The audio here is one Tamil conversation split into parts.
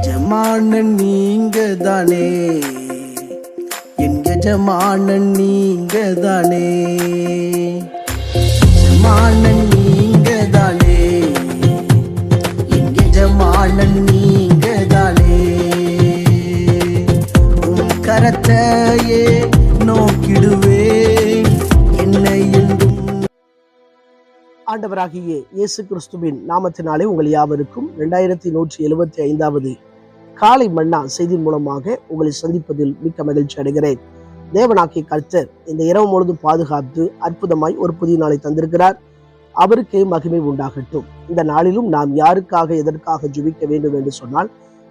எஜமானன் நீங்க தானே, என் எஜமானன் நீங்க தானே, எஜமானன் நீங்க தானே, என் எஜமானன் நீங்க தானே. உன் கரத்தையே நோக்கிடுவேன் என்னை என்றும். ஆண்டவராகிய இயேசு கிறிஸ்துவின் நாமத்தினாலே உங்கள் யாவருக்கும் 2175வது காலை மன்னா செய்தியின் மூலமாக உங்களை சந்திப்பதில் மிக்க மகிழ்ச்சி அடைகிறேன். தேவனாகிய கர்த்தர் இந்த இரவு முழுதும் பாதுகாத்து அற்புதமாய் ஒரு புதிய நாளை தந்திருக்கிறார். அவருக்கே மகிமை உண்டாகட்டும். இந்த நாளிலும் நாம் யாருக்காக எதற்காக ஜெபிக்க வேண்டும் என்று சொன்னால்,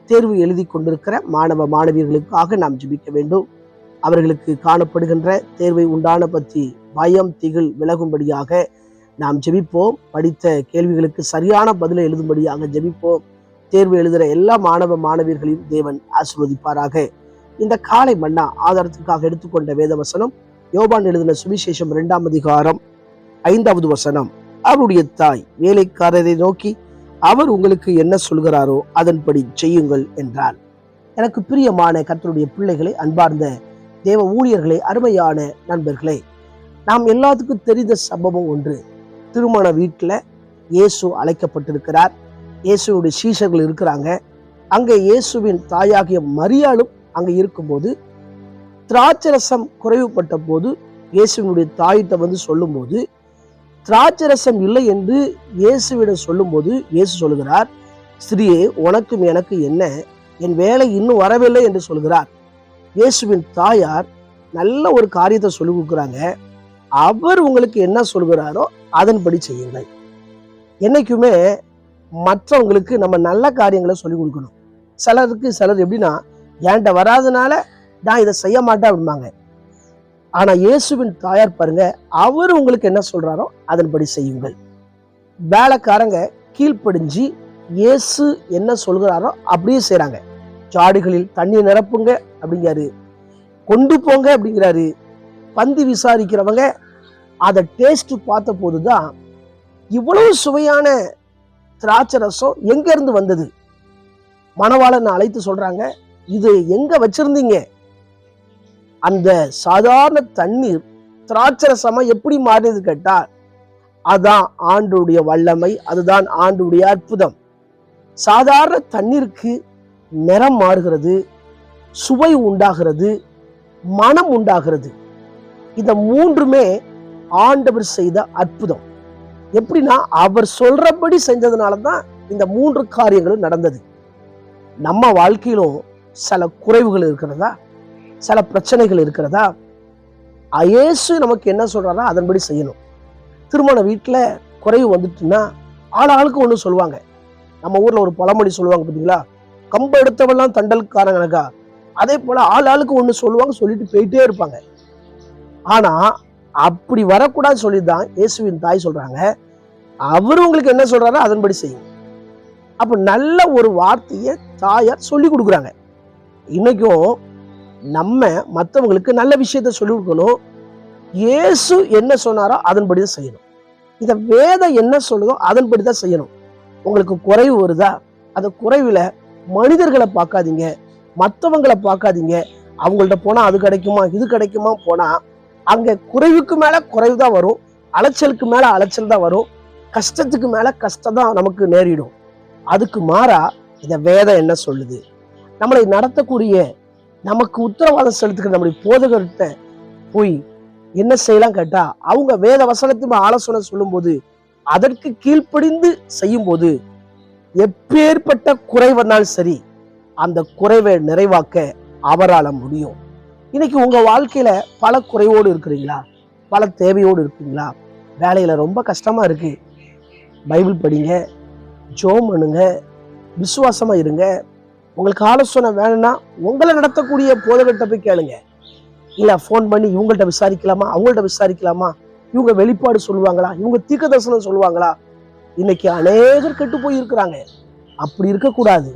தேர்வு எழுதி கொண்டிருக்கிற மாணவ மாணவியர்களுக்காக நாம் ஜெபிக்க வேண்டும். அவர்களுக்கு காணப்படுகின்ற தேர்வை உண்டான பற்றி பயம் திகில் விலகும்படியாக நாம் ஜெபிப்போம். படித்த கேள்விகளுக்கு சரியான பதிலை எழுதும்படியாக ஜெபிப்போம். தேர்வு எழுதுகிற எல்லா மாணவ மாணவியர்களையும் தேவன் ஆசீர்வதிப்பாராக. இந்த காலை மன்னா ஆதாரத்துக்காக எடுத்துக்கொண்ட வேத வசனம் யோவான் எழுதின சுவிசேஷம் 2ஆம் அதிகாரம் 5வது வசனம். அவருடைய தாய் வேலைக்காரரை நோக்கி, அவர் உங்களுக்கு என்ன சொல்கிறாரோ அதன்படி செய்யுங்கள் என்றார். எனக்கு பிரியமான கர்த்தருடைய பிள்ளைகளை, அன்பார்ந்த தேவ ஊழியர்களே, அருமையான நண்பர்களே, நாம் எல்லாத்துக்கும் தெரிந்த சம்பவம் ஒன்று. திருமண வீட்டில் இயேசு அழைக்கப்பட்டிருக்கிறார். இயேசுடைய சீஷர்கள் இருக்கிறாங்க. அங்கே இயேசுவின் தாயாகிய மரியாளும் அங்கே இருக்கும்போது, திராட்சரசம் குறைவுபட்ட போது இயேசுவினுடைய தாயிட்ட வந்து சொல்லும்போது, திராட்சரசம் இல்லை என்று இயேசுவிடம் சொல்லும்போது இயேசு சொல்லுகிறார், ஸ்திரியே, உனக்கும் எனக்கு என்ன, என் வேலை இன்னும் வரவில்லை என்று சொல்கிறார். இயேசுவின் தாயார் நல்ல ஒரு காரியத்தை சொல்லி கொடுக்குறாங்க. அவர் உங்களுக்கு என்ன சொல்கிறாரோ அதன்படி செய்யுங்கள். என்னைக்குமே மற்றவங்களுக்கு நம்ம நல்ல காரியங்களை சொல்லி கொடுக்கணும். சிலர் எப்படின்னா, என்கிட்ட வராதனால நான் இதை செய்ய மாட்டேன் அப்படிம்பாங்க. ஆனா இயேசுவின் தாயார் பாருங்க, அவர் உங்களுக்கு என்ன சொல்றாரோ அதன்படி செய்யுங்கள். வேலைக்காரங்க கீழ்ப்படிஞ்சு இயேசு என்ன சொல்கிறாரோ அப்படியே செய்றாங்க. ஜாடிகளில் தண்ணி நிரப்புங்க அப்படிங்கிறாரு, கொண்டு போங்க அப்படிங்கிறாரு. பந்தி விசாரிக்கிறவங்க அதை டேஸ்ட் பார்த்த போதுதான், இவ்வளவு சுவையான திராட்சை ரசம் எங்க இருந்து வந்தது? மணவாளன் அழைத்து சொல்றாங்க, இது எங்க வச்சிருந்தீங்க? அந்த சாதாரண தண்ணீர் திராட்சை ரசமா எப்படி மாறினது கேட்டா, அதான் ஆண்டவருடைய வல்லமை, அதுதான் ஆண்டவருடைய அற்புதம். சாதாரண தண்ணீருக்கு நிறம் மாறுகிறது, சுவை உண்டாகிறது, மனம் உண்டாகிறது. இந்த மூன்றுமே ஆண்டவர் செய்த அற்புதம். எப்படின்னா, அவர் சொல்றபடி செஞ்சதுனால தான் இந்த 3 காரியங்களும் நடந்தது. நம்ம வாழ்க்கையிலும் சில குறைவுகள் இருக்கிறதா, சில பிரச்சனைகள் இருக்கிறதா, இயேசு நமக்கு என்ன சொல்றாரோ அதன்படி செய்யணும். திருமண வீட்டுல குறைவு வந்துட்டுன்னா ஆளுக்கு ஒண்ணு சொல்லுவாங்க. நம்ம ஊர்ல ஒரு பழமொழி சொல்லுவாங்க பார்த்தீங்களா, கம்ப எடுத்தவெல்லாம் தண்டல்காரங்கனக்கா. அதே போல ஆளுக்கு ஒண்ணு சொல்லுவாங்க, சொல்லிட்டு போயிட்டே இருப்பாங்க. ஆனா அப்படி வரக்கூடாது சொல்லிதான் இயேசுவின் தாய் சொல்றாங்க, அவர் உங்களுக்கு என்ன சொல்றாரோ அதன்படி செய்யும். அப்ப நல்ல ஒரு வார்த்தையை தாயார் சொல்லி கொடுக்குறாங்க. இன்னைக்கும் நம்ம மற்றவங்களுக்கு நல்ல விஷயத்த சொல்லி கொடுக்கணும். இயேசு என்ன சொன்னாரோ அதன்படி தான் செய்யணும். இந்த வேதம் என்ன சொல்லுதோ அதன்படி தான் செய்யணும். உங்களுக்கு குறைவு வருதா, அந்த குறைவுல மனிதர்களை பார்க்காதீங்க, மற்றவங்களை பார்க்காதீங்க. அவங்கள்ட்ட போனா அது கிடைக்குமா இது கிடைக்குமா போனா அங்க குறைவுக்கு மேல குறைவு தான் வரும், அலைச்சலுக்கு மேல அலைச்சல் தான் வரும், கஷ்டத்துக்கு மேல கஷ்டம் தான் நமக்கு நேரிடும். அதுக்கு மாறா இந்த வேதம் என்ன சொல்லுது, நம்மளை நடத்தக்கூடிய, நமக்கு உத்தரவாதம் செலுத்துக்கிற நம்முடைய போதகர்கிட்ட போய் என்ன செய்யலாம் கேட்டா, அவங்க வேத வசனத்துமே ஆலோசனை சொல்லும் போது அதற்கு கீழ்ப்படிந்து செய்யும் போது எப்பேற்பட்ட குறை வந்தாலும் சரி, அந்த குறைவை நிறைவாக்க அவரால முடியும். இன்னைக்கு உங்க வாழ்க்கையில பல குறைவோடு இருக்கிறீங்களா, பல தேவையோடு இருக்கிறீங்களா, வேலையில ரொம்ப கஷ்டமா இருக்கு, பைபிள் படிங்க, ஜெபம் பண்ணுங்க, விசுவாசமா இருங்க. உங்களுக்கு ஆலோசனை வேணும்னா உங்களை நடத்தக்கூடிய போதகர்கிட்ட போய் கேளுங்க. இல்ல ஃபோன் பண்ணி இவங்கள்ட்ட விசாரிக்கலாமா, அவங்கள்ட்ட விசாரிக்கலாமா, இவங்க வெளிப்பாடு சொல்லுவாங்களா, இவங்க தீர்க்க தரிசனம் சொல்லுவாங்களா. இன்னைக்கு அநேகர் கெட்டு போய் இருக்கிறாங்க. அப்படி இருக்கக்கூடாது.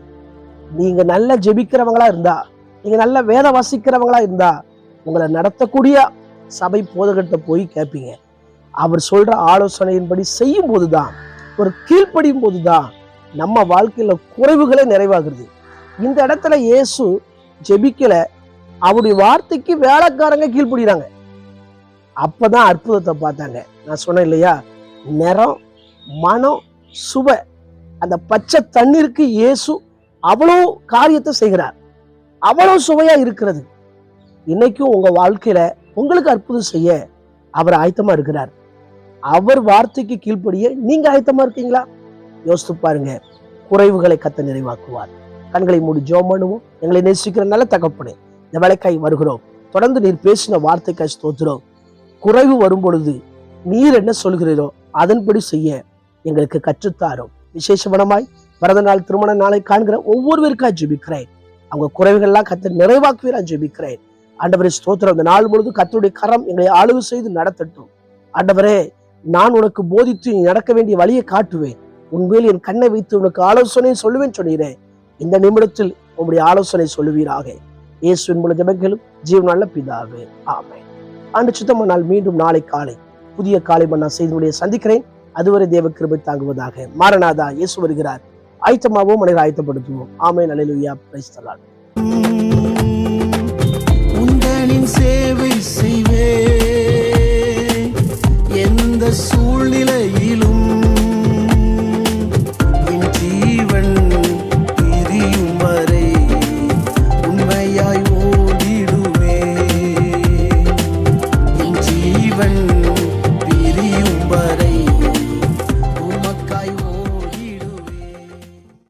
நீங்க நல்ல ஜெபிக்கிறவங்களா இருந்தா, நீங்க நல்ல வேத வாசிக்கிறவங்களா இருந்தா, உங்களை நடத்தக்கூடிய சபை போதகர்கிட்ட போய் கேட்பீங்க. அவர் சொல்ற ஆலோசனையின்படி செய்யும் போதுதான், ஒரு கீழ்ப்படியும் போதுதான் நம்ம வாழ்க்கையில குறைவுகளே நிறைவாகிறது. இந்த இடத்துல இயேசு ஜெபிக்கல, அவருடைய வார்த்தைக்கு வேலைக்காரங்க கீழ்ப்படுகிறாங்க. அப்பதான் அற்புதத்தை பார்த்தாங்க. நான் சொன்னேன் இல்லையா, நிறம், மனம், சுவை, அந்த பச்சை தண்ணீருக்கு இயேசு அவ்வளோ காரியத்தை செய்கிறார். அவ்வளவு சுவையா இருக்கிறது. இன்னைக்கும் உங்க வாழ்க்கையில உங்களுக்கு அற்புதம் செய்ய அவர் ஆயத்தமா இருக்கிறார். அவர் வார்த்தைக்கு கீழ்ப்படிய நீங்க ஆயத்தமா இருக்கீங்களா? யோசித்து பாருங்க. குறைவுகளை கர்த்தர் நிறைவாக்குவார். கண்களை மூடி ஜெபம் பண்ணுவோம். எங்களை நேசிக்கிற நல்ல தகப்பனே, இந்த வேலைக்காய் வருகிறோம். தொடர்ந்து நீர் பேசின வார்த்தைக்காய் ஸ்தோத்திரம். குறைவு வரும் பொழுது நீர் என்ன சொல்கிறீரோ அதன்படி செய்ய எங்களுக்கு கற்றுத்தாரும். விசேஷமாய் பிறந்த நாள், திருமண நாளை காண்கிற ஒவ்வொருவருக்காய் ஜெபிக்கிறேன். அவங்க குறைவுகள்லாம் கர்த்தர் நிறைவாக்குவீரா ஜெபிக்கிறேன். ஆண்டவரே ஸ்தோத்திரம். இந்த நாள் முழுவதும் கர்த்தருடைய கரம் எங்களை ஆளுகை செய்து நடத்தட்டும். ஆண்டவரே, நான் உனக்கு போதித்து நீ நடக்க வேண்டிய வழியை காட்டுவேன். உன்மேல் என் கண்ணை வைத்து உனக்கு ஆலோசனை சொல்லுவேன் சொன்னீரேன். இந்த நிமிடத்தில் உங்களுடைய ஆலோசனை சொல்லுவீராக. இயேசுவின் மூலம் ஜெபங்களும் ஜீவனுள்ள பிதாவே, ஆமென். ஆண்டு சுத்தமான நாள் மீண்டும் நாளை காலை புதிய காலை மன்னா செய்தியுடைய சந்திக்கிறேன். அதுவரை தேவ கிருபை தாங்குவதாக. மாரநாதா, இயேசு வருகிறார். ஆயத்தமாவோம், மனிதரை ஆயத்தப்படுத்துவோம். ஆமென். அல்லேலூயா. Praise the Lord. உந்தனின் சேவை செய்வே எந்த சூழ்நிலையிலும். என் ஜீவன் பிரியும் வரை உண்மையாய்